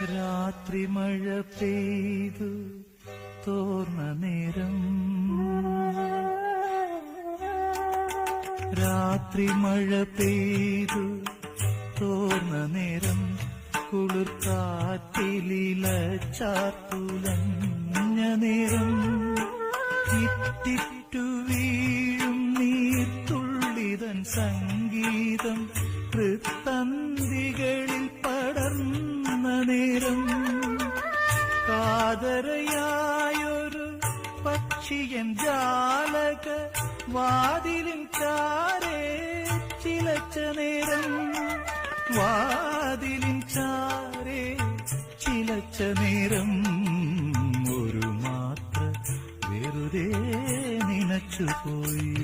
രാത്രി മഴ പെയ്തു തോർന്ന നേരം, രാത്രി മഴ പെയ്തു തോർന്ന നേരം, കുളിർക്കാറ്റിലില ചാർത്തുലഞ്ഞ നേരം, ഇറ്റിറ്റു വീഴും നീർത്തുള്ളിതൻ സംഗീതം തന്തികളിൽ പടർന്ന നേരം, കാതരയായൊരു പക്ഷിയൻ ജാലക വാതിലിൻ ചാരേ ചിലച്ച നേരം, വാതിലിൻ ചാരേ ചിലച്ച നേരം, ഒരു മാത്ര വെറുതെ നനച്ചുപോയി.